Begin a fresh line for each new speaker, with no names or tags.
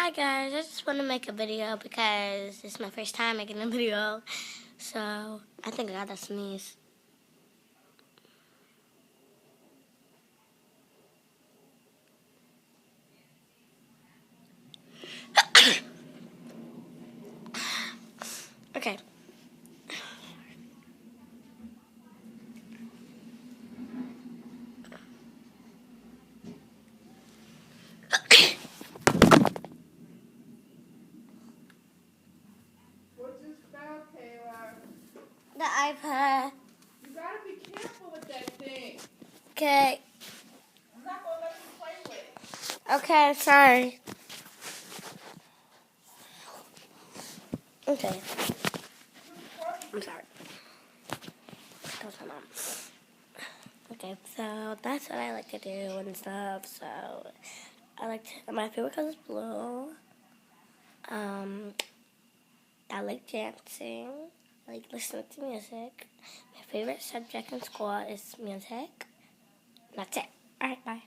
Hi guys, I just want to make a video because it's my first time making a video. So, I think I got to sneeze. Okay.
What'd you spell, Kayla?
The iPad.
You gotta be careful with that thing.
Okay.
I'm not gonna let you play with it.
Okay, sorry. Okay. I'm sorry. That was my mom. Okay, so that's what I like to do and stuff. So, my favorite color is blue. I like dancing. I like listening to music. My favorite subject in school is music. That's it. Alright, bye.